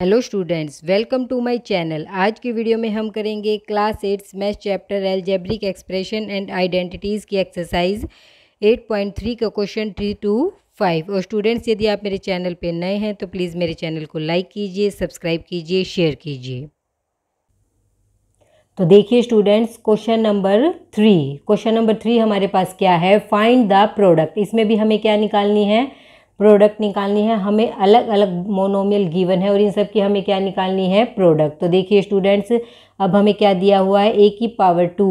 Hello students, welcome to my channel. आज की video में हम करेंगे class 8 math chapter algebraic expression and identities की एक्सरसाइज 8.3 का क्वेश्चन 3 to 5। और स्टूडेंट्स, यदि आप मेरे चैनल पे नए हैं तो प्लीज़ मेरे चैनल को लाइक कीजिए, सब्सक्राइब कीजिए, शेयर कीजिए। तो देखिए स्टूडेंट्स, क्वेश्चन नंबर 3 हमारे पास क्या है? Find the product. इसमें भी हमें क्या निकालनी है? प्रोडक्ट निकालनी है। हमें अलग अलग मोनोमियल गिवन है और इन सब की हमें क्या निकालनी है? प्रोडक्ट। तो देखिए स्टूडेंट्स, अब हमें क्या दिया हुआ है? a की पावर 2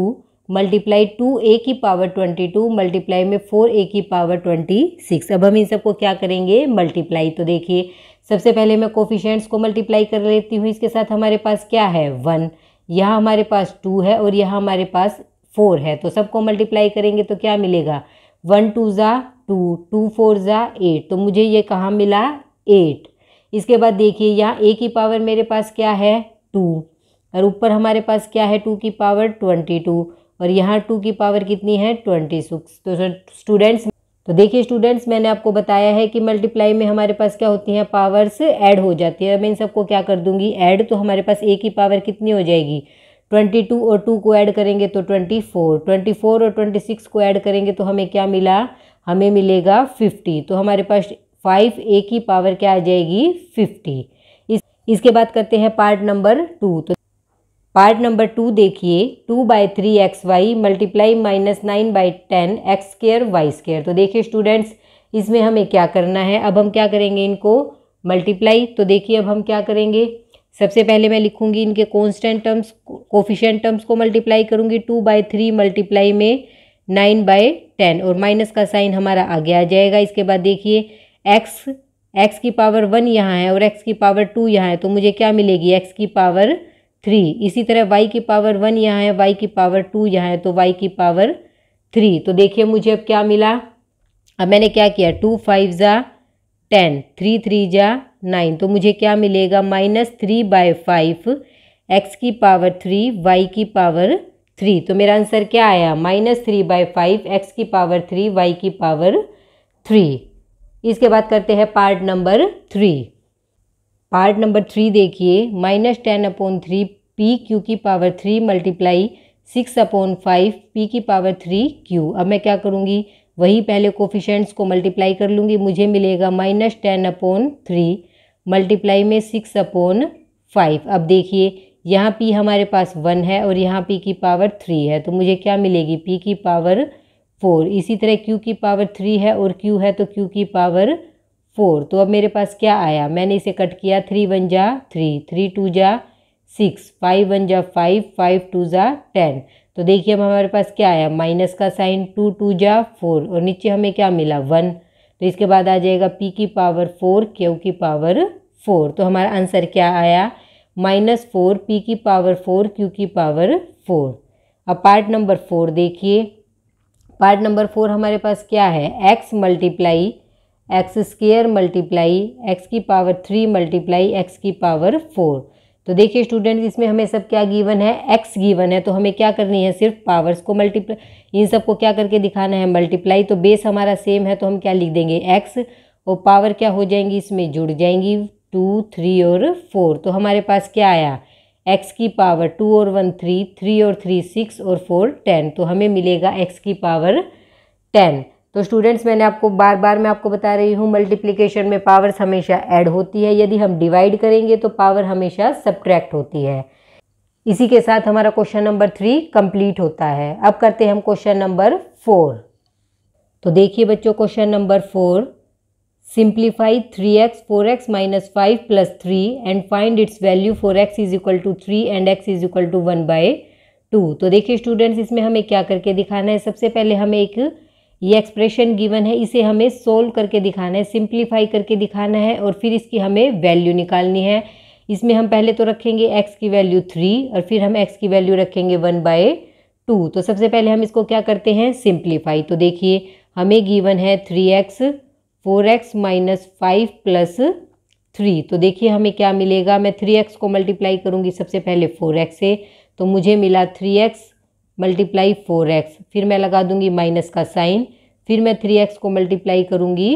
मल्टीप्लाई 2a की पावर 22 मल्टीप्लाई में 4a की पावर 26। अब हम इन सबको क्या करेंगे? मल्टीप्लाई। तो देखिए सबसे पहले मैं कोफिशिएंट्स को मल्टीप्लाई कर लेती हूँ। इसके साथ हमारे पास क्या है? 1। यहाँ हमारे पास 2 है और यहाँ हमारे पास 4 है। तो सबको मल्टीप्लाई करेंगे तो क्या मिलेगा? 1 2 ज़ा 2, 2 4 ज़ा 8। तो मुझे ये कहाँ मिला? 8। इसके बाद देखिए यहाँ a की पावर मेरे पास क्या है? 2। और ऊपर हमारे पास क्या है? 2 की पावर 22 और यहाँ 2 की पावर कितनी है? 26। तो देखिए स्टूडेंट्स, मैंने आपको बताया है कि मल्टीप्लाई में हमारे पास क्या होती हैं? पावर्स ऐड हो जाती है। मैं इन सबको क्या कर दूंगी? ऐड। तो हमारे पास a की पावर कितनी हो जाएगी? 22 और 2 को ऐड करेंगे तो 24, 24 और 26 को ऐड करेंगे तो हमें क्या मिला? हमें मिलेगा 50। तो हमारे पास 5a की पावर क्या आ जाएगी? 50। इसके बाद करते हैं पार्ट नंबर 2। तो पार्ट नंबर 2 देखिए, 2/3xy multiply -9/10 x square Y square. तो देखिए स्टूडेंट्स, इसमें हमें क्या करना है? अब हम क्या करेंगे? इनको मल्टीप्लाई। तो देखिए अब हम क्या करेंगे? सबसे पहले मैं लिखूंगी इनके कांस्टेंट टर्म्स, कोफिशिएंट टर्म्स को मल्टीप्लाई करूंगी। 2/3 मल्टीप्लाई में 9/10 और माइनस का साइन हमारा आगे आ जाएगा। इसके बाद देखिए x की पावर 1 यहाँ है और x की पावर 2 यहाँ है। तो मुझे क्या मिलेगी? x की पावर 3। इसी तरह y की पावर 1 यहाँ है, y की पावर 2 यहाँ है, तो y की पावर 3। तो देखिए मुझे अब क्या मिला? अब मैंने क्या किया? 2 5 ज़ा 10, 3 3 ज़ा 9। तो मुझे क्या मिलेगा? -3/5 x की पावर 3 y की पावर 3। तो मेरा आंसर क्या आया? -3/5 x की पावर 3 y की पावर 3। इसके बाद करते हैं पार्ट नंबर 3। पार्ट नंबर 3 देखिए, -10/3 पी क्यू की पावर 3 मल्टीप्लाई 6/5 पी की पावर 3 क्यू। अब मैं क्या करूँगी? वही पहले कोफिशिएंट्स को मल्टीप्लाई कर लूँगी। मुझे मिलेगा -10/3 मल्टीप्लाई में 6/5। अब देखिए यहाँ p हमारे पास 1 है और यहाँ p की पावर 3 है। तो मुझे क्या मिलेगी? p की पावर 4। इसी तरह q की पावर 3 है और q है तो q की पावर 4। तो अब मेरे पास क्या आया? मैंने इसे कट किया। 3 1 जा 3, 3 2 जा 6, 5 1 जा 5, 5 2 जा 10। तो देखिए अब हमारे पास क्या आया? माइनस का साइन। 2 2 जा 4 और नीचे हमें क्या मिला? 1। तो इसके बाद आ जाएगा p की पावर 4, q की पावर 4। तो हमारा आंसर क्या आया? -4 p की पावर 4 q की पावर 4। अब पार्ट नंबर 4 देखिए। पार्ट नंबर 4 हमारे पास क्या है? x multiply x square multiply x की पावर 3 मल्टीप्लाई x की पावर 4। तो देखिए स्टूडेंट्स, इसमें हमें सब क्या गिवन है? x गिवन है। तो हमें क्या करनी है? सिर्फ पावर्स को मल्टीप्लाई, इन सबको क्या करके दिखाना है? मल्टीप्लाई। तो बेस हमारा सेम है तो हम क्या लिख देंगे? x और पावर क्या हो जाएंगी? इसमें जुड़ जाएंगी, 2 3 और 4। तो हमारे पास क्या आया? x की पावर 2 और 1 3, 3 और 3 6 और 4 10। तो हमें मिलेगा x की पावर 10। तो स्टूडेंट्स, मैंने आपको मैं आपको बता रही हूँ, मल्टीप्लिकेशन में पावर्स हमेशा ऐड होती है। यदि हम डिवाइड करेंगे तो पावर हमेशा सब्ट्रैक्ट होती है। इसी के साथ हमारा क्वेश्चन नंबर 3 कंप्लीट होता है। अब करते हैं हम क्वेश्चन नंबर 4। तो देखिए बच्चों, question number 4, simplify 3x 4x - 5 + 3 and find its value for x = 3 and x = 1/2। तो देखिए स्टूडेंट्स, इसमें हमें क्या करके दिखाना है? सबसे पहले हमें ये एक्सप्रेशन गिवन है, इसे हमें सोल्व करके दिखाना है, सिंप्लीफाई करके दिखाना है और फिर इसकी हमें वैल्यू निकालनी है। इसमें हम पहले तो रखेंगे x की वैल्यू 3 और फिर हम x की वैल्यू रखेंगे 1/2। तो सबसे पहले हम इसको क्या करते हैं? सिंप्लीफाई। तो देखिए हमें गिवन है 3x 4x - 5 + 3। तो देखिए हमें क्या मिलेगा? मैं 3x को मल्टीप्लाई करूँगी सबसे पहले 4x से। तो मुझे मिला 3x मल्टीप्लाई 4x, फिर मैं लगा दूंगी माइनस का साइन, फिर मैं 3x को मल्टीप्लाई करूंगी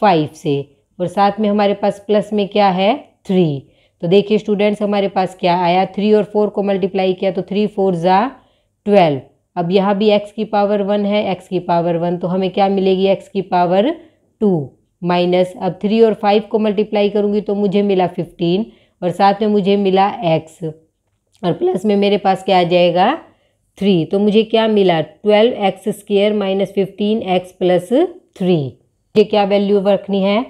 5 से और साथ में हमारे पास प्लस में क्या है? 3। तो देखिए स्टूडेंट्स हमारे पास क्या आया, 3 और 4 को मल्टीप्लाई किया तो 3 4 ज़ा 12। अब यहाँ भी x की पावर 1 है, x की पावर 1, तो हमें क्या मिलेगी x की पावर 2 माइनस, अब 3 और 5 को मल्टीप्लाई करूँगी तो मुझे मिला 15 और साथ में मुझे मिला x और प्लस में मेरे पास क्या आ जाएगा 3, तो मुझे क्या मिला 12x² माइनस 15x प्लस 3। ये क्या वैल्यू रखनी है,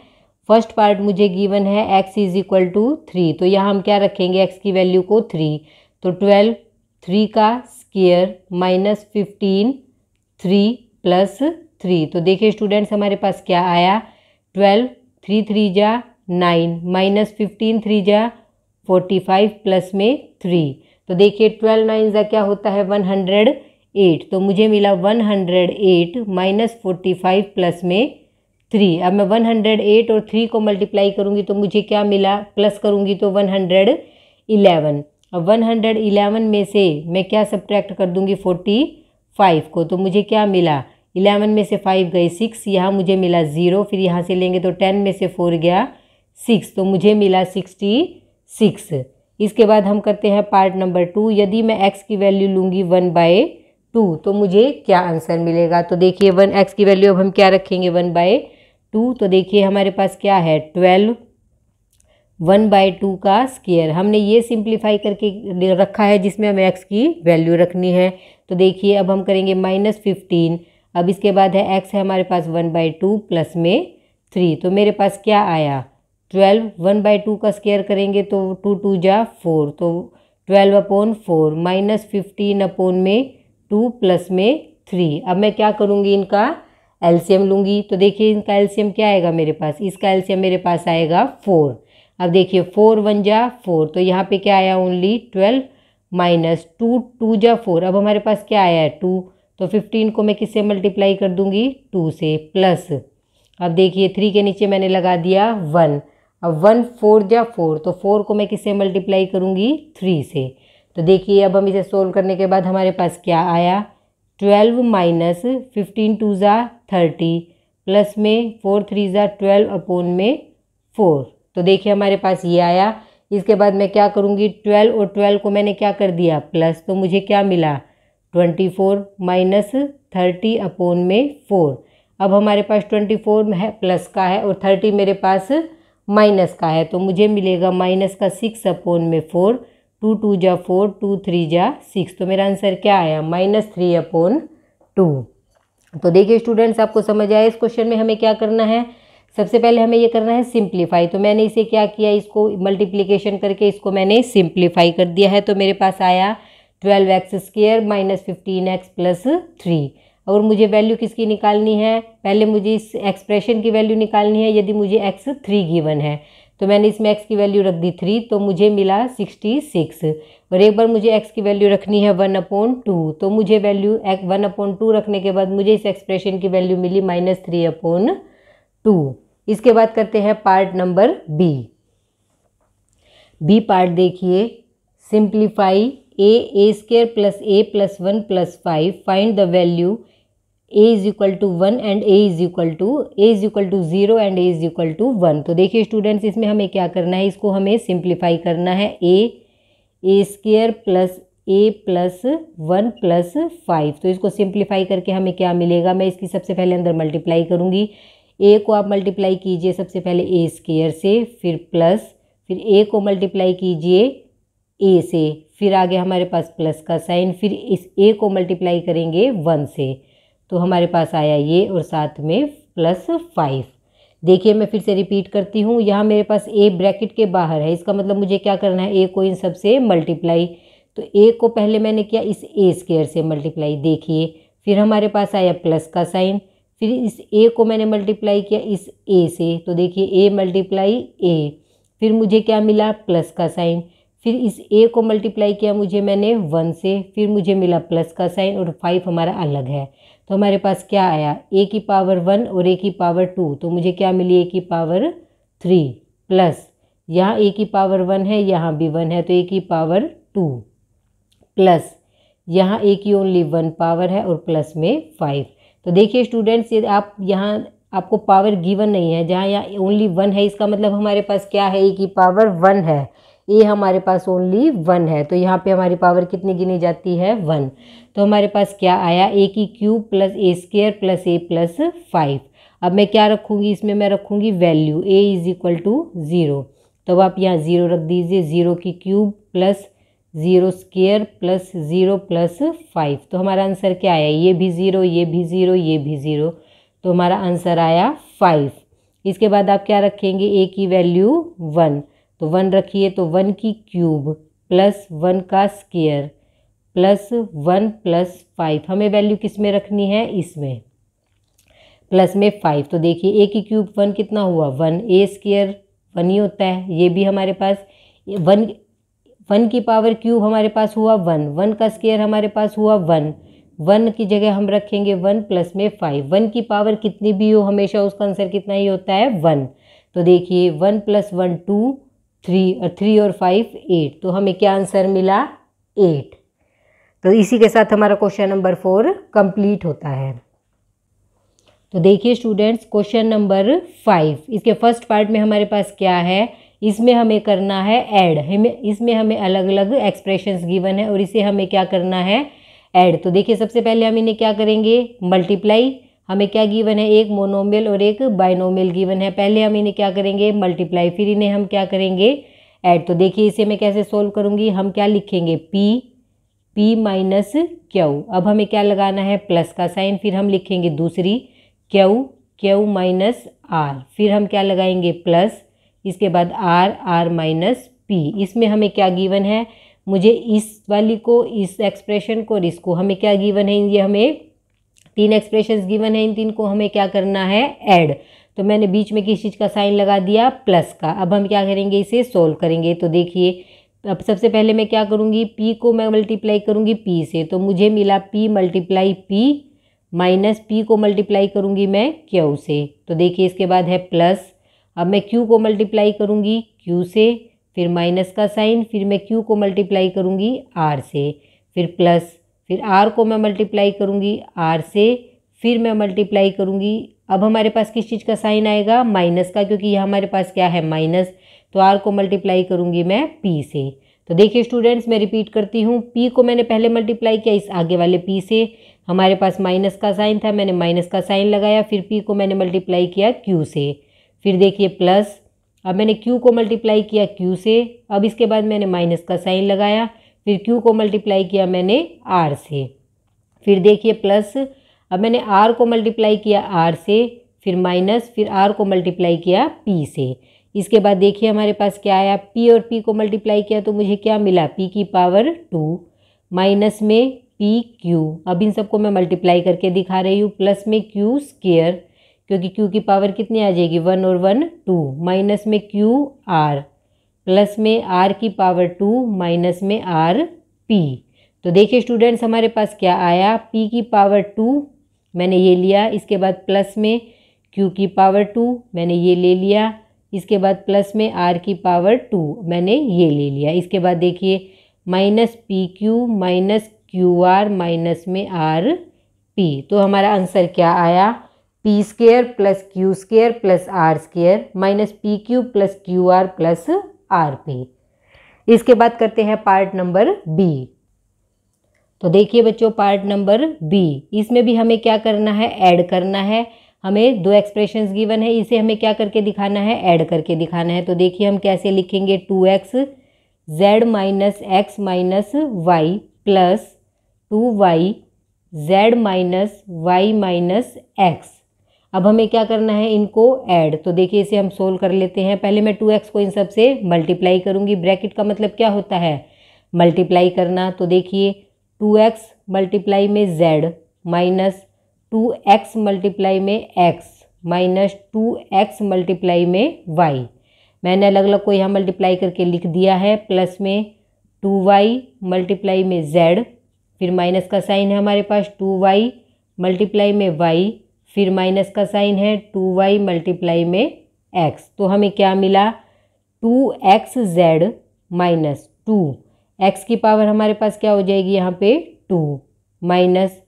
फर्स्ट पार्ट मुझे गिवन है x इज इक्वल टू 3, तो यहाँ हम क्या रखेंगे x की वैल्यू को 3, तो 12 3 का स्क्वायर माइनस 15 3 प्लस 3। तो देखिए स्टूडेंट्स हमारे पास क्या आया, 12 3 3 जा 9 माइनस 15 3 जा 45 प्लस में 3। तो देखिए 12 9 जा क्या होता है 108, तो मुझे मिला 108 माइनस 45 प्लस में 3। अब मैं 108 और 3 को मल्टीप्लाई करूँगी तो मुझे क्या मिला, प्लस करूँगी तो 111। अब 111 में से मैं क्या सब्ट्रैक्ट कर दूँगी 45 को, तो मुझे क्या मिला 11 में से 5 गए 6, यहाँ मुझे मिला 0, फिर यहाँ से लेंगे तो 10 में से 4 गया 6, तो मुझे मिला 66। इसके बाद हम करते हैं पार्ट नंबर 2। यदि मैं x की वैल्यू लूँगी 1/2 तो मुझे क्या आंसर मिलेगा, तो देखिए 1x की वैल्यू अब हम क्या रखेंगे 1/2, तो देखिए हमारे पास क्या है 12 1/2 का स्क्वायर, हमने ये सिंप्लीफाई करके रखा है जिसमें हमें x की वैल्यू रखनी है। तो देखिए अब हम करेंगे -15, अब इसके बाद है x है हमारे पास 1/2 प्लस में 3, तो मेरे पास क्या आया 12 1/2 का स्क्वायर करेंगे तो 2 2 जा 4, तो 12/4 माइनस 15/2 प्लस में 3। अब मैं क्या करूँगी इनका एलसीएम लूँगी, तो देखिए इनका एलसीएम क्या आएगा मेरे पास, इसका एलसीएम मेरे पास आएगा 4। अब देखिए 4 1 जा 4, तो यहाँ पे क्या आया ओनली 12 माइनस 2 2 जा 4, अब हमारे पास क्या आया है 2, तो 15 को मैं किससे मल्टीप्लाई कर दूँगी 2 से, प्लस अब देखिए 3 के नीचे मैंने लगा दिया 1, अब 1 4 जा 4, तो 4 को मैं किससे मल्टीप्लाई करूँगी 3 से। तो देखिए अब हम इसे सोल्व करने के बाद हमारे पास क्या आया 12 माइनस 15 2 ज़ा 30 प्लस में 4 3 ज़ा 12/4, तो देखिए हमारे पास ये आया। इसके बाद मैं क्या करूँगी 12 और 12 को मैंने क्या कर दिया प्लस, तो मुझे क्या मिला 24 माइनस 30/4। अब हमारे पास 24 है प्लस का है और 30 मेरे पास माइनस का है, तो मुझे मिलेगा माइनस का 6/4, 2 2 जा 4 2 3 जा 6, तो मेरा आंसर क्या आया -3/2। तो देखिए स्टूडेंट्स आपको समझ आया इस क्वेश्चन में हमें क्या करना है, सबसे पहले हमें ये करना है सिंप्लीफाई। तो मैंने इसे क्या किया, इसको मल्टीप्लिकेशन करके इसको मैंने सिंप्लीफाई कर दिया है, तो मेरे पास आया 12x² माइनस 15x प्लस 3। और मुझे वैल्यू किसकी निकालनी है, पहले मुझे इस एक्सप्रेशन की वैल्यू निकालनी है। यदि मुझे x 3 गिवन है तो मैंने इसमें x की वैल्यू रख दी 3, तो मुझे मिला 66। और एक बार मुझे x की वैल्यू रखनी है 1/2, तो मुझे वैल्यू 1/2 रखने के बाद मुझे इस एक्सप्रेशन की वैल्यू मिली -3/2। इसके बाद करते हैं पार्ट नंबर बी पार्ट देखिए, simplify a² plus a plus 1 plus 5, find the value a is equal to 1 and a is equal to 0 and a is equal to 1। तो देखिए स्टूडेंट्स इसमें हमें क्या करना है, इसको हमें सिंप्लीफाई करना है a² plus a plus 1 plus 5। तो इसको सिंप्लीफाई करके हमें क्या मिलेगा, मैं इसकी सबसे पहले अंदर मल्टीप्लाई करूँगी। a को आप मल्टीप्लाई कीजिए सबसे पहले a² से, फिर प्लस, फिर a को मल्टीप्लाई कीजिए a से, फिर आगे हमारे पास प्लस का साइन, फिर इस a को मल्टीप्लाई करेंगे 1 से, तो हमारे पास आया ये और साथ में प्लस 5। देखिए मैं फिर से रिपीट करती हूँ, यहाँ मेरे पास a ब्रैकेट के बाहर है, इसका मतलब मुझे क्या करना है a को इन सब से मल्टीप्लाई। तो a को पहले मैंने किया इस a² से मल्टीप्लाई, देखिए फिर हमारे पास आया प्लस का साइन, फिर इस a को मैंने मल्टीप्लाई किया इस a से, तो देखिए a मल्टीप्लाई a, फिर मुझे क्या मिला प्लस का साइन, फिर इस a को मल्टीप्लाई किया मुझे मैंने 1 से, फिर मुझे मिला प्लस का साइन और 5 हमारा अलग है। तो हमारे पास क्या आया a की पावर 1 और a की पावर 2, तो मुझे क्या मिली a की पावर 3 प्लस यहाँ a की पावर 1 है, यहाँ भी 1 है, तो a की पावर 2 प्लस यहाँ a की ओनली 1 पावर है और प्लस में 5। तो देखिए स्टूडेंट्स ये आप यहाँ आपको पावर गिवन नहीं है, जहाँ यहाँ ओनली 1 है, इसका मतलब हमारे पास क्या है a की पावर 1 है। ए हमारे पास ओनली 1 है, तो यहाँ पे हमारी पावर कितनी गिनी जाती है 1। तो हमारे पास क्या आया ए की cube plus A square plus A plus 5। अब मैं क्या रखूँगी इसमें, मैं रखूँगी value A is equal to 0। तो आप यहाँ 0 रख दीजिए, 0 की cube plus 0 square plus 0 plus 5। तो हमारा आंसर क्या आया, ये भी 0, ये भी 0, ये भी 0, तो हमारा आंसर आया 5। इसके बाद आप क्या रखेंगे, ए की वैल्यू 1, तो 1 रखिए, तो 1 की क्यूब प्लस 1 का स्क्वायर प्लस 1 प्लस 5। हमें वैल्यू किस में रखनी है, इसमें प्लस में 5। तो देखिए ए की क्यूब 1 कितना हुआ 1, ए स्क्वायर 1 ही होता है, ये भी हमारे पास 1 की पावर क्यूब हमारे पास हुआ 1, 1 का स्क्वायर हमारे पास हुआ 1, 1 की जगह हम रखेंगे 1 प्लस में 5। 1 की पावर कितनी भी हो हमेशा उसका आंसर कितना ही होता है 1। तो देखिए 1 प्लस 1 2, 3 और 5 8, तो हमें क्या आंसर मिला 8। तो इसी के साथ हमारा क्वेश्चन नंबर 4 कंप्लीट होता है। तो देखिए स्टूडेंट्स, क्वेश्चन नंबर 5, इसके फर्स्ट पार्ट में हमारे पास क्या है, इसमें हमें करना है ऐड। इसमें हमें अलग अलग एक्सप्रेशंस गिवन है और इसे हमें क्या करना है, ऐड। तो देखिए सबसे पहले हम इन्हें क्या करेंगे, मल्टीप्लाई। हमें क्या गिवन है, एक मोनोमियल और एक बाइनोमियल गिवन है। पहले हम इन्हें क्या करेंगे, मल्टीप्लाई, फिर इन्हें हम क्या करेंगे, ऐड। तो देखिए इसे मैं कैसे सोल्व करूँगी, हम क्या लिखेंगे, पी माइनस क्यू। अब हमें क्या लगाना है, प्लस का साइन, फिर हम लिखेंगे दूसरी क्यू माइनस आर, फिर हम क्या लगाएंगे प्लस, इसके बाद आर माइनस पी। इसमें हमें क्या गिवन है, मुझे इस वाली को, इस एक्सप्रेशन को और इसको, हमें क्या गिवन है, ये हमें 3 एक्सप्रेशंस गिवन है, इन 3 को हमें क्या करना है, ऐड। तो मैंने बीच में किस चीज़ का साइन लगा दिया, प्लस का। अब हम क्या करेंगे, इसे सोल्व करेंगे। तो देखिए अब सबसे पहले मैं क्या करूँगी, पी को मैं मल्टीप्लाई करूँगी पी से, तो मुझे मिला P multiply P, minus P को मल्टीप्लाई करूँगी मैं क्यू से। तो देखिए इसके बाद है प्लस। अब मैं क्यू को मल्टीप्लाई करूँगी क्यू से, फिर माइनस का साइन, फिर मैं क्यू को मल्टीप्लाई करूँगी आर से, फिर प्लस, फिर आर को मैं मल्टीप्लाई करूँगी आर से, फिर मैं मल्टीप्लाई करूँगी। अब हमारे पास किस चीज़ का साइन आएगा, माइनस का, क्योंकि यह हमारे पास क्या है माइनस। तो आर को मल्टीप्लाई करूँगी मैं पी से। तो देखिए स्टूडेंट्स, मैं रिपीट करती हूँ, पी को मैंने पहले मल्टीप्लाई किया इस आगे वाले पी से, हमारे पास माइनस का साइन था, मैंने माइनस का साइन लगाया, फिर पी को मैंने मल्टीप्लाई किया क्यू से, फिर देखिए प्लस। अब मैंने क्यू को मल्टीप्लाई किया क्यू से, अब इसके बाद मैंने माइनस का साइन लगाया, फिर क्यू को मल्टीप्लाई किया मैंने आर से, फिर देखिए प्लस। अब मैंने आर को मल्टीप्लाई किया आर से, फिर माइनस, फिर आर को मल्टीप्लाई किया पी से। इसके बाद देखिए हमारे पास क्या आया, पी और पी को मल्टीप्लाई किया तो मुझे क्या मिला, पी की पावर 2 माइनस में पी क्यू। अब इन सबको मैं मल्टीप्लाई करके दिखा रही हूँ, प्लस में क्यू स्क्वायर, क्योंकि क्यू की पावर कितनी आ जाएगी 1 और 1 2, माइनस में क्यू आर, प्लस में आर की पावर 2 माइनस में आर पी। तो देखिए स्टूडेंट्स हमारे पास क्या आया, पी की पावर 2 मैंने ये लिया, इसके बाद प्लस में क्यू की पावर 2 मैंने ये ले लिया, इसके बाद प्लस में आर की पावर 2 मैंने ये ले लिया। इसके बाद देखिए minus P Q minus Q R minus में आर पी। तो हमारा आंसर क्या आया, P square plus Q square plus R square minus P Q plus Q R plus R P. इसके बाद करते हैं पार्ट नंबर बी। तो देखिए बच्चों पार्ट नंबर बी, इसमें भी हमें क्या करना है, ऐड करना है। हमें 2 एक्सप्रेशंस गिवन है, इसे हमें क्या करके दिखाना है, ऐड करके दिखाना है। तो देखिए हम कैसे लिखेंगे, 2x z minus X minus Y plus 2y z minus Y minus X. अब हमें क्या करना है, इनको ऐड। तो देखिए इसे हम सोल्व कर लेते हैं। पहले मैं 2x को इन सब से मल्टीप्लाई करूँगी, ब्रैकेट का मतलब क्या होता है, मल्टीप्लाई करना। तो देखिए 2x मल्टीप्लाई में z माइनस 2x मल्टीप्लाई में x माइनस 2x मल्टीप्लाई में y। मैंने अलग अलग को यहाँ मल्टीप्लाई करके लिख दिया है, प्लस में 2y मल्टीप्लाई में z, फिर माइनस का साइन है हमारे पास 2y मल्टीप्लाई में y, फिर माइनस का साइन है 2y मल्टीप्लाई में x। तो हमें क्या मिला, 2xz माइनस 2x की पावर हमारे पास क्या हो जाएगी यहाँ पे 2 माइनस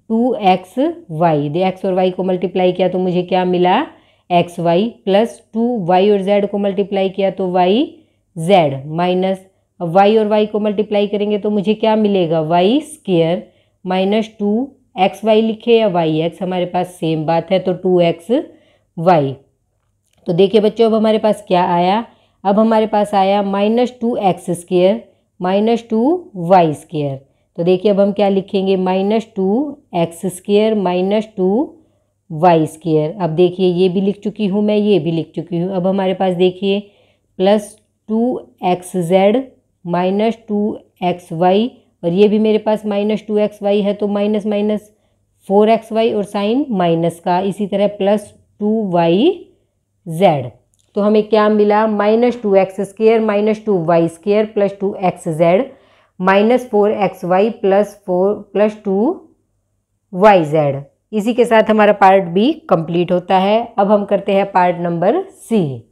2xy, दे x और y को मल्टीप्लाई किया तो मुझे क्या मिला xy, प्लस 2y और z को मल्टीप्लाई किया तो y जेड माइनस, अब वाई और वाई को मल्टीप्लाई करेंगे तो मुझे क्या मिलेगा, वाई स्क्वायर माइनस 2xy लिखे या वाई एक्स, हमारे पास सेम बात है तो 2xy। तो देखिए बच्चों अब हमारे पास क्या आया, अब हमारे पास आया -2x² माइनस 2y²। तो देखिए अब हम क्या लिखेंगे, -2x² माइनस 2y²। अब देखिए ये भी लिख चुकी हूँ मैं, ये भी लिख चुकी हूँ। अब हमारे पास देखिए +2xz माइनस 2xy, और ये भी मेरे पास -2xy है तो माइनस माइनस 4xy और साइन माइनस का, इसी तरह +2yz। तो हमें क्या मिला, -2x² minus 2y² plus 2xz minus 4xy plus 2yz। इसी के साथ हमारा पार्ट बी कंप्लीट होता है। अब हम करते हैं part number C.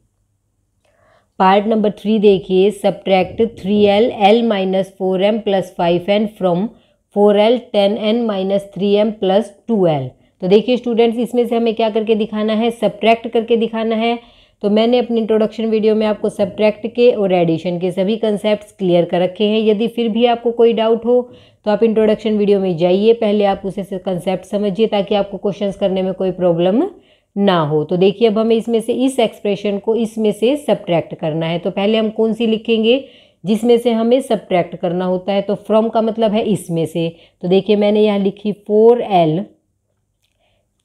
Part number 3 देखिए, subtract 3l l minus 4m plus 5n from 4l 10n minus 3m plus 2l। तो देखिए स्टूडेंट्स, इसमें से हमें क्या करके दिखाना है, सब्ट्रैक्ट करके दिखाना है। तो मैंने अपनी इंट्रोडक्शन वीडियो में आपको सब्ट्रैक्ट के और एडिशन के सभी कंसेप्ट्स क्लियर कर रखे हैं। यदि फिर भी आपको कोई डाउट हो तो आप इंट्रोडक्शन वीडियो में जाइए, पहले आप उसे कंसेप्ट समझिए ताकि आपको क्वेश्चंस करने में कोई प्रॉब्लम ना हो। तो देखिए अब हमें इसमें से इस एक्सप्रेशन को इसमें से सब्ट्रैक्ट करना है। तो पहले हम कौन सी लिखेंगे, जिसमें से हमें सब्ट्रैक्ट करना होता है। तो फ्रॉम का मतलब है इसमें से। तो देखिए मैंने यहाँ लिखी 4l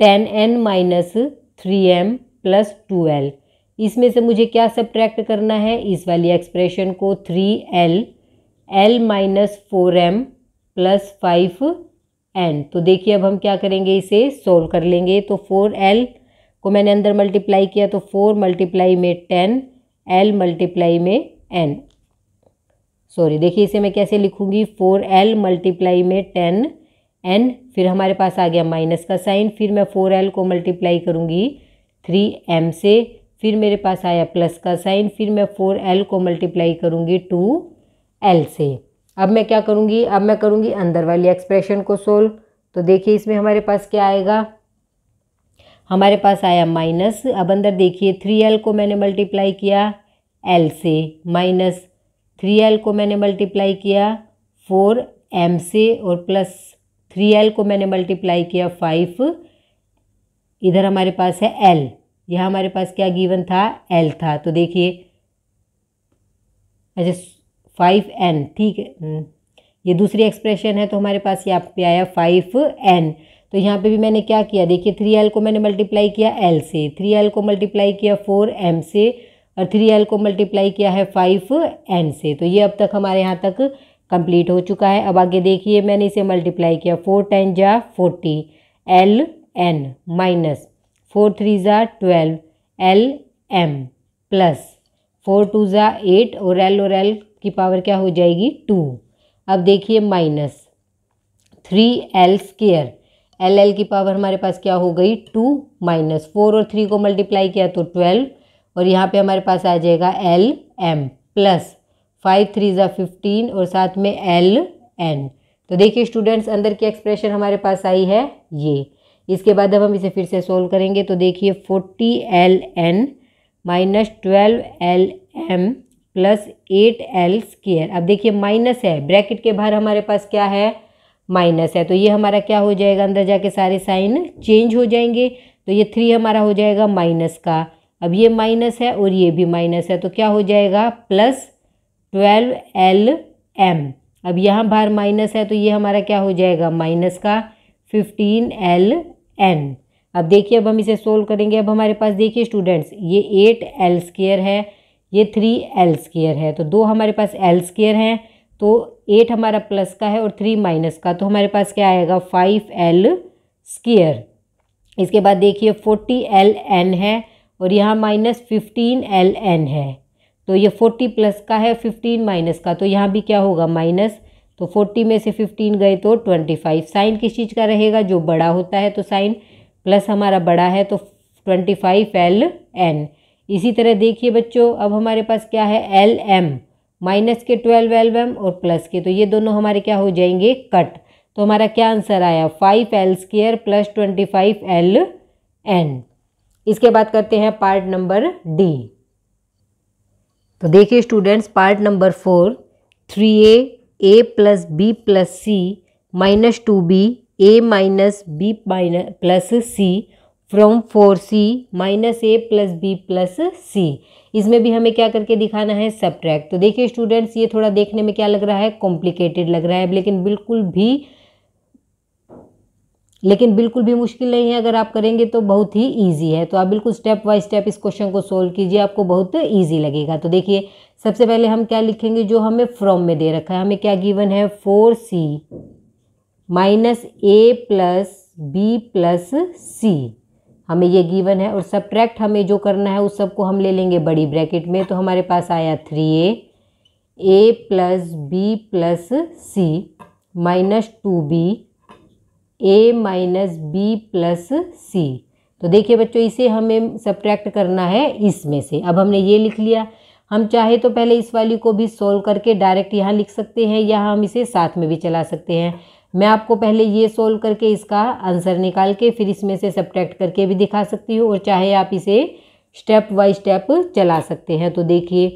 10n minus 3m plus 2l। इसमें से मुझे क्या सब्ट्रैक्ट करना है, इस वाली एक्सप्रेशन को 3l l minus 4m plus 5n। तो देखिए अब हम क्या करेंगे, इसे सोल्व कर लेंगे। तो 4l को मैंने अंदर मल्टीप्लाई किया तो 4 मल्टीप्लाई में 10, l मल्टीप्लाई में n, सॉरी देखिए इसे मैं कैसे लिखूंगी, 4l मल्टीप्लाई में 10n, फिर हमारे पास आ गया माइनस का साइन, फिर मैं 4l को मल्टीप्लाई करूंगी 3m से, फिर मेरे पास आया प्लस का साइन, फिर मैं 4l को मल्टीप्लाई करूंगी 2l से। अब मैं क्या करूंगी, अब मैं करूंगी अंदर वाली एक्सप्रेशन को सोल्व। तो देखिए इसमें हमारे पास क्या आएगा, हमारे पास आया माइनस। अब अंदर देखिए 3l को मैंने मल्टीप्लाई किया l से, माइनस 3l को मैंने मल्टीप्लाई किया 4m से, और प्लस 3l को मैंने मल्टीप्लाई किया 5, इधर हमारे पास है l, यहाँ हमारे पास क्या गिवन था, l था। तो देखिए अच्छा 5n, ठीक है, ये दूसरी एक्सप्रेशन है तो हमारे पास यहाँ पे आया 5n। तो यहाँ पे भी मैंने क्या किया, देखिए 3l को मैंने मल्टीप्लाई किया l से, 3l को मल्टीप्लाई किया 4m से, और 3l को मल्टीप्लाई किया है 5n से। तो ये अब तक हमारे यहाँ तक कंप्लीट हो चुका है। अब आगे देखिए मैंने इसे मल्टीप्लाई किया, 4 10 जा 40 ln माइनस 4 3 जा 12 lm प्लस 4 2 जा 8, और l की पावर क्या हो जाएगी 2। अब देखिए माइनस 3l², l की पावर हमारे पास क्या हो गई 2, माइनस 4 और 3 को मल्टीप्लाई किया तो 12, और यहाँ पे हमारे पास आ जाएगा lm प्लस 5 3 जा 15, और साथ में ln। तो देखिए स्टूडेंट्स अंदर की एक्सप्रेशन हमारे पास आई है ये। इसके बाद अब हम इसे फिर से सोल्व करेंगे। तो देखिए 40ln minus 12lm plus 8l²। अब देखिए माइनस है, ब्रैकेट के बाहर हमारे पास क्या है, माइनस है, तो ये हमारा क्या हो जाएगा, अंदर जाके सारे साइन चेंज हो जाएंगे। तो ये 3 हमारा हो जाएगा माइनस का, अब ये माइनस है और ये भी माइनस है, तो क्या हो जाएगा प्लस 12lm। अब यहाँ बाहर माइनस है तो ये हमारा क्या हो जाएगा माइनस का 15ln। अब देखिए अब हम इसे सोल्व करेंगे। अब हमारे पास देखिए स्टूडेंट्स ये 8l² है, ये 3l² है, तो दो हमारे पास l² हैं, तो 8 हमारा प्लस का है और 3 माइनस का, तो हमारे पास क्या आएगा 5l²। इसके बाद देखिए 40ln है और यहाँ माइनस 15ln है, तो ये 40 प्लस का है 15 माइनस का, तो यहाँ भी क्या होगा माइनस, तो 40 में से 15 गए तो 25। साइन किस चीज़ का रहेगा, जो बड़ा होता है, तो साइन प्लस हमारा बड़ा है तो 25ln। इसी तरह देखिए बच्चों अब हमारे पास क्या है lm, माइनस के 12lm और प्लस के, तो ये दोनों हमारे क्या हो जाएंगे कट। तो हमारा क्या आंसर आया 5l² प्लस 25ln। इसके बाद करते हैं पार्ट नंबर डी। तो देखिए students, part number 4, 3a a plus B plus C minus 2b a minus B plus C from 4c minus a plus B plus C. इसमें भी हमें क्या करके दिखाना है, सब्ट्रैक्ट। तो देखिए स्टूडेंट्स, ये थोड़ा देखने में क्या लग रहा है, कॉम्प्लिकेटेड लग रहा है, लेकिन बिल्कुल भी मुश्किल नहीं है। अगर आप करेंगे तो बहुत ही इजी है। तो आप बिल्कुल स्टेप बाय स्टेप इस क्वेश्चन को सोल्व कीजिए, आपको बहुत इजी लगेगा। तो देखिए सबसे पहले हम क्या लिखेंगे, जो हमें फ्रॉम में दे रखा है, हमें क्या गिवन है, 4c minus a plus B plus C, हमें ये गिवन है। और सब्ट्रैक्ट हमें जो करना है उस सबको हम ले लेंगे बड़ी ब्रैकेट में। तो हमारे पास आया 3a a plus B plus C minus 2b a minus B plus C. तो देखिए बच्चों, इसे हमें सब्ट्रैक्ट करना है इसमें से। अब हमने ये लिख लिया। हम चाहे तो पहले इस वाली को भी सोल्व करके डायरेक्ट यहाँ लिख सकते हैं, या हम इसे साथ में भी चला सकते हैं। मैं आपको पहले ये सोल्व करके इसका आंसर निकाल के फिर इसमें से सब्ट्रैक्ट करके भी दिखा सकती हूँ, और चाहे आप इसे स्टेप बाय स्टेप चला सकते हैं। तो देखिए,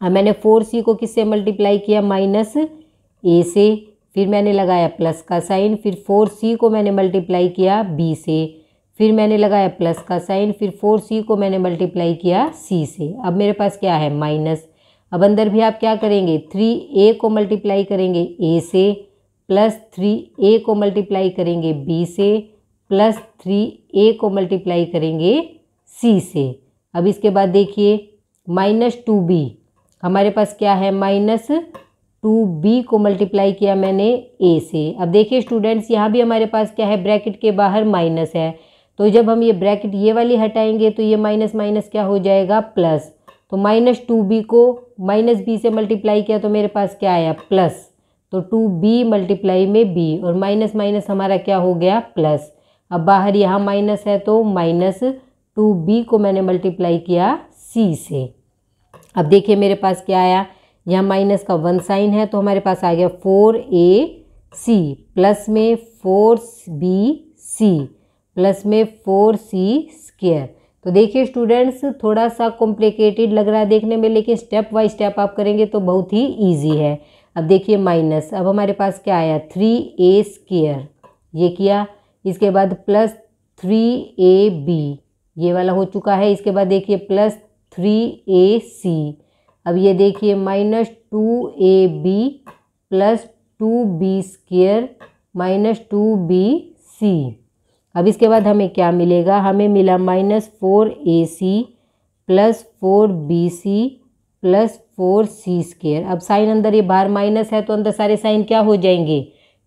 अब मैंने 4c को किससे मल्टीप्लाई किया, माइनस a से, फिर मैंने लगाया प्लस का साइन, फिर 4c को मैंने मल्टीप्लाई किया b से, फिर मैंने लगाया प्लस का साइन, फिर 4c को मैंने मल्टीप्लाई किया c से। अब मेरे पास क्या है, माइनस। अब अंदर भी आप क्या करेंगे, 3a को मल्टीप्लाई करेंगे a से, प्लस 3a को मल्टीप्लाई करेंगे b से, प्लस 3a को मल्टीप्लाई करेंगे c से। अब इसके बाद देखिए माइनस 2b, हमारे पास क्या है, माइनस 2b को मल्टीप्लाई किया मैंने a से। अब देखिए स्टूडेंट्स, यहाँ भी हमारे पास क्या है, ब्रैकेट के बाहर माइनस है। तो जब हम ये ब्रैकेट ये वाली हटाएंगे तो ये माइनस माइनस क्या हो जाएगा, प्लस। तो माइनस 2b को माइनस b से मल्टीप्लाई किया तो मेरे पास क्या आया, प्लस। तो 2b मल्टीप्लाई में b, और माइनस माइनस हमारा क्या हो गया, प्लस। अब बाहर यहाँ माइनस है तो माइनस 2b को मैंने मल्टीप्लाई किया c से। अब देखिए मेरे पास क्या आया, यहाँ माइनस का 1 साइन है, तो हमारे पास आ गया 4ac प्लस में 4bc प्लस में 4c स्क्वायर। तो देखिए स्टूडेंट्स, थोड़ा सा कॉम्प्लिकेटेड लग रहा है देखने में, लेकिन स्टेप बाय स्टेप आप करेंगे तो बहुत ही इजी है। अब देखिए माइनस, अब हमारे पास क्या आया, 3a स्क्वायर, ये किया। इसके बाद प्लस 3ab, ये वाला हो चुका है। इसके बाद देखिए प्लस 3ac। अब ये देखिए minus 2ab plus 2b square minus 2bc। अब इसके बाद हमें क्या मिलेगा, हमें मिला minus 4ac plus 4bc plus 4c square. अब साइन अंदर ये बाहर माइनस है तो अंदर सारे साइन क्या हो जाएंगे,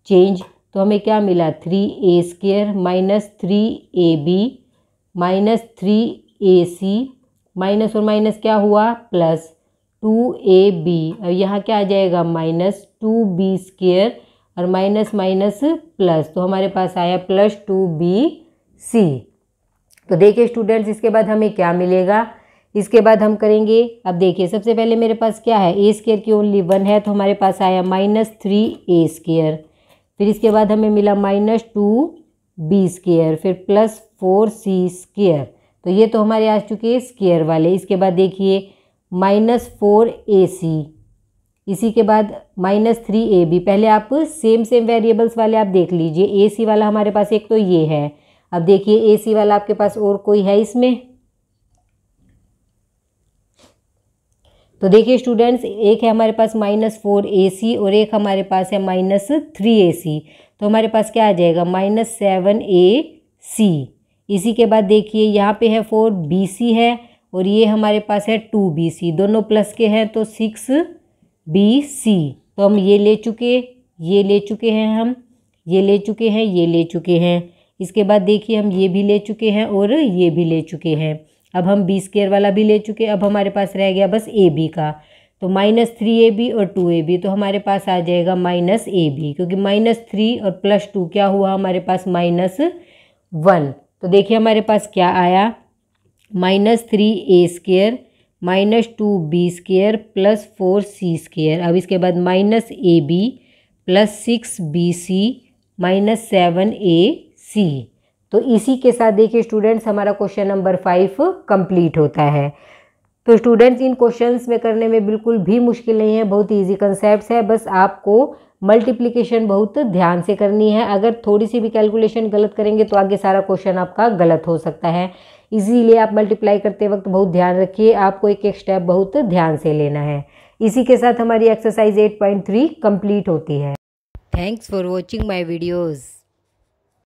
चेंज। तो हमें क्या मिला, 3a square minus 3ab minus 3ac, minus और माइनस क्या हुआ, प्लस 2ab। अब यहाँ क्या आ जाएगा, माइनस 2b स्क्वायर और माइनस माइनस प्लस, तो हमारे पास आया प्लस 2bc। तो देखिए स्टूडेंट्स, इसके बाद हमें क्या मिलेगा, इसके बाद हम करेंगे। अब देखिए सबसे पहले मेरे पास क्या है, a स्क्वायर की ओनली 1 है, तो हमारे पास आया माइनस 3a स्क्वायर। फिर इसके बाद हमें मिला माइनस 2b स्क्वायर, फिर प्लस 4c स्क्वायर। तो ये तो हमारे आ चुके स्क्वायर वाले। इसके बाद देखिए माइनस 4ac, इसी के बाद माइनस 3ab। पहले आप सेम वेरिएबल्स वाले आप देख लीजिए। ac वाला हमारे पास एक तो ये है। अब देखिए ac वाला आपके पास और कोई है इसमें, तो देखिए स्टूडेंट्स, एक है हमारे पास माइनस 4ac और एक हमारे पास है माइनस 3ac। तो हमारे पास क्या आ जाएगा, माइनस 7ac। इसी के बाद देखिए यहाँ पे है 4bc है, और ये हमारे पास है 2bc, दोनों प्लस के हैं तो 6bc। तो हम ये ले चुके हैं, ये ले चुके हैं, ये ले चुके हैं। इसके बाद देखिए हम ये भी ले चुके हैं और ये भी ले चुके हैं। अब हम b स्क्वायर वाला भी ले चुके हैं। अब हमारे पास रह गया बस ab का, तो माइनस 3ab और 2ab, तो हमारे पास आ जाएगा माइनस ab, क्योंकि माइनस 3 और प्लस 2 क्या हुआ हमारे पास, माइनस 1। तो देखिए हमारे पास क्या आया, minus 3a square minus 2b square plus 4c square. अब इसके बाद minus ab plus 6bc minus 7ac। तो इसी के साथ देखिए स्टूडेंट्स, हमारा क्वेश्चन नंबर 5 कंप्लीट होता है। तो स्टूडेंट्स इन क्वेश्चंस में करने में बिल्कुल भी मुश्किल नहीं है, बहुत इजी कंसेप्ट्स है। बस आपको मल्टीप्लिकेशन बहुत ध्यान से करनी है। अगर थोड़ी सी भी कैलकुलेशन गलत करेंगे तो आगे सारा क्वेश्चन आपका गलत हो सकता है। इसीलिए आप मल्टीप्लाई करते वक्त बहुत ध्यान रखिए, आपको एक एक स्टेप बहुत ध्यान से लेना है। इसी के साथ हमारी एक्सरसाइज 8.3 कंप्लीट होती है। Thanks for watching my videos.